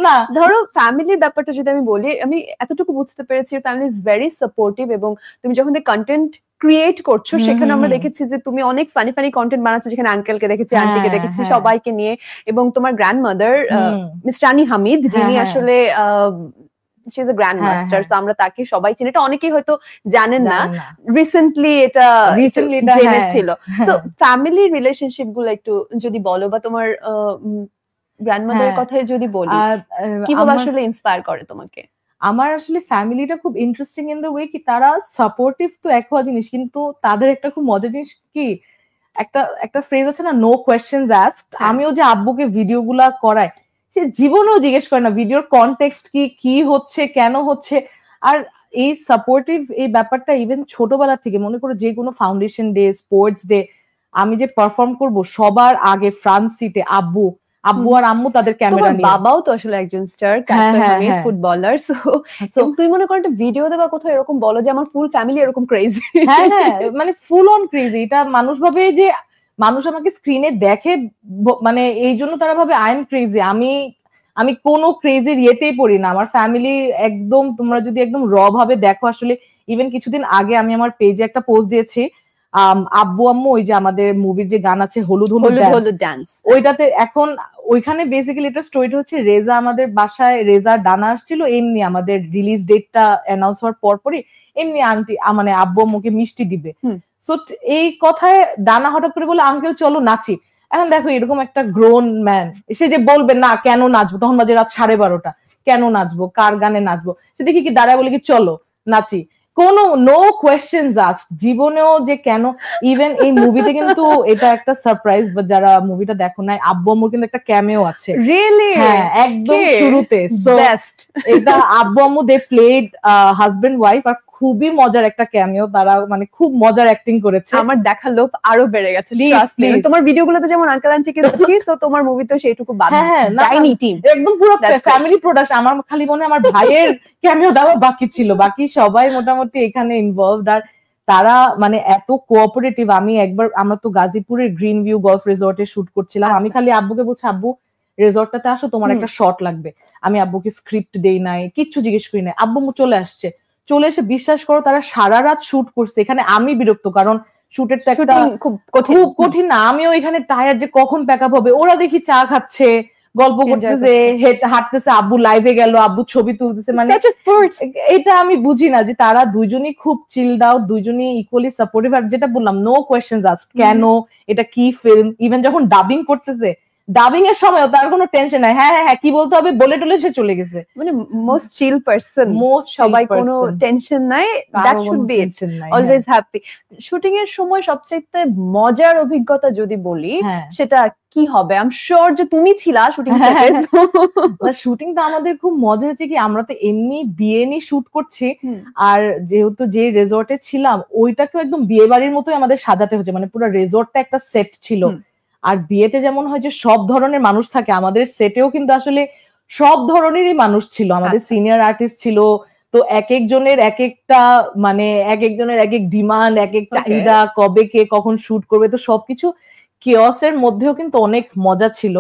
না ধরো ফ্যামিলির ব্যাপারটা যদি আমি বলি, আমি এতটুকু বুঝতে পেরেছি ফ্যামিলি ইজ ভেরি সাপোর্টিভ, এবং তুমি যখন কন্টেন্ট ক্রিয়েট করছো সেখানে আমরা দেখেছি যে তুমি অনেক ফানি ফানি কন্টেন্ট বানাচ্ছো, যেখানে আঙ্কেলকে দেখেছি, আন্টিকে দেখেছি, সবাইকে নিয়ে, এবং তোমার গ্র্যান্ডমাদার মিস রানী হামিদ, যিনি আসলে she is a grandmaster, so আমরা তাকে সবাই চিনি, এটা অনেকেই হয়তো জানেন না, রিসেন্টলি এটা জেনেছিল। তো ফ্যামিলি রিলেশনশিপ গুলো একটু যদি বলো, বা তোমার গ্র্যান্ডমাদারের কথাই যদি বলি, কিভাবে আসলে ইন্সপায়ার করে তোমাকে? আমার আসলে ফ্যামিলিটা খুব ইন্টারেস্টিং ইন দ্য ওয়ে কি তারা সাপোর্টিভ তো এক হওয়া জিনিস, কিন্তু তাদের একটা খুব মজার জিনিস কি, একটা ফ্রেজ আছে না, নো কোয়েশ্চেনস আস্কড। আমিও যে আব্বুকে ভিডিওগুলা করাই, সে জীবনেও জিজ্ঞেস করে না ভিডিওর কনটেক্সট কি হচ্ছে, কেন হচ্ছে। আর এই সাপোর্টিভ এই ব্যাপারটা ইভেন ছোটবেলা থেকে, মনে করো যে কোনো ফাউন্ডেশন ডে, স্পোর্টস ডে, আমি যে পারফর্ম করব সবার আগে ফ্রন্ট সিটে আব্বু আর আম্মু তাদের ক্যামেরা নিয়ে। বাবাও তো আসলে একজন স্টার ফুটবলার, সো তুই মনে কর একটা ভিডিও দেবা কোথাও এরকম বলো যে আমার ফুল ফ্যামিলি এরকম ক্রেজি। হ্যাঁ, মানে ফুল অন ক্রেজি। এটা মানুষ ভাবে যে মানুষ আমাকে স্ক্রিনে দেখে, মানে এই জন্য তারা ভাবে আই এম ক্রেজি। আমি কোনো ক্রেজির ইয়েতেই পড়ি না। আমার ফ্যামিলি একদম, তোমরা যদি একদম র ভাবে দেখো, আসলে ইভেন কিছুদিন আগে আমি আমার পেজে একটা পোস্ট দিয়েছি, আব্বু আম্মু ওই যে আমাদের মুভির যে গান আছে হলুদ হলুদ ডান্স, ওইটাতে এখন ওইখানে বেসিক্যালি এটা স্টোরিটা হচ্ছে রেজা আমাদের বাসায়, রেজার ডানা আসছিল, এমনি আমাদের রিলিজ ডেটটা অ্যানাউন্স হওয়ার পরপরই এমনি আন্টি মানে আব্বু আম্মুকে মিষ্টি দিবে। সো এই কথায় ডানা হঠাৎ করে বলে আঙ্কেল চলো নাচি। এখন দেখো এরকম একটা গ্রোন ম্যান সে যে বলবে না কেন নাচবো, তখন বাজে রাত 12:30, কেন নাচবো, কার গানে নাচবো, সে দেখি কি দাঁড়ায় বলে কি চলো নাচি, কোনো নো কোয়েশ্চেনস আস্কড। জীবনেও যে কেন, ইভেন এই মুভিতে কিন্তু এটা একটা সারপ্রাইজ, বা যারা মুভিটা দেখো নাই, আব্বু আম্মুর কিন্তু একটা ক্যামেও আছে। রিয়েলি? হ্যাঁ, একদম শুরুতে। সো এটা আব্বু আম্মু দে প্লেড হাজবেন্ড ওয়াইফ, আর খুবই মজার একটা ক্যামেও, তারা মানে খুব মজার অ্যাক্টিং করেছে। আমার দেখার লোভ আরো বেড়ে গেছে। তোমার ভিডিওগুলোতে যেমন আঙ্কেল আন্টিকে দেখি, সো তোমার মুভিতেও সেইটুকু একদম পুরো ফ্যামিলি প্রোডাকশন। আমার খালি মনে আমার ভাইয়ের ক্যামেও দেওয়া বাকি ছিল, বাকি সবাই মোটামুটি এখানে ইনভলভড। আর তারা মানে এত কোঅপারেটিভ। আমরা তো গাজীপুরের গ্রিন ভিউ গলফ রিসর্টে শুট করছিলাম। আমি খালি আব্বুকে বলছি, আব্বু রিসর্টটাতে আসো, তোমার একটা শট লাগবে। আমি আব্বুকে স্ক্রিপ্ট দেই নাই, কিচ্ছু জিজ্ঞেস করি নাই, আব্বু চলে আসছে। চলে এসে বিশ্বাস করো তারা সারা রাত শুট করছে। এখানে আমি বিরক্ত, কারণ শুটের তো একটা খুব কঠিন না। আমিও এখানে টায়ার্ড যে কখন প্যাক আপ হবে। ওরা দেখি চা খাচ্ছে, গল্প করতেছে, হাঁটতেছে, আব্বু লাইভে গেল, আব্বু ছবি তুলতেছে। মানে এটা আমি বুঝি না যে তারা দুইজনই খুব চিলড আউট, দুইজনই ইকুয়ালি সাপোর্টিভ। আর যেটা বললাম নো কোয়েশ্চেনস আস্কড, কেন, এটা কি ফিল্ম। ইভেন যখন ডাবিং করতেছে, ডাবিং এর সময় তার কোনো টেনশন নাই, হ্যাঁ কি বলতে হবে বলে টলে সে চলে গেছে। মানে মোস্ট চিল পারসন, সবাই কোনো টেনশন নাই, that should be always happy. Shooting এর সময় সবচেয়ে মজার অভিজ্ঞতা যদি বলি, সেটা কি হবে? আই এম শিওর যে তুমি ছিলা শুটিং থেকে। শুটিংটা আমাদের খুব মজা হয়েছে কি, আমরা তো এমনি বিয়ে নিয়ে শুট করছি, আর যেহেতু যে রিসর্টে ছিলাম ওইটাকে একদম বিয়ে বাড়ির মতোই আমাদের সাজাতে হচ্ছে। মানে পুরো রিসর্টটা একটা সেট ছিল। আর বিয়েতে যেমন হয় যে সব ধরনের মানুষ থাকে, আমাদের সেটেও কিন্তু আসলে সব ধরনেরই মানুষ ছিল। আমাদের সিনিয়র আর্টিস্ট ছিল, তো এক একজনের এক একটা মানে এক একজনের এক এক ডিমান্ড, এক এক চাহিদা, কবে কে কখন শুট করবে। তো সবকিছু কিওসের মধ্যেও কিন্তু অনেক মজা ছিল।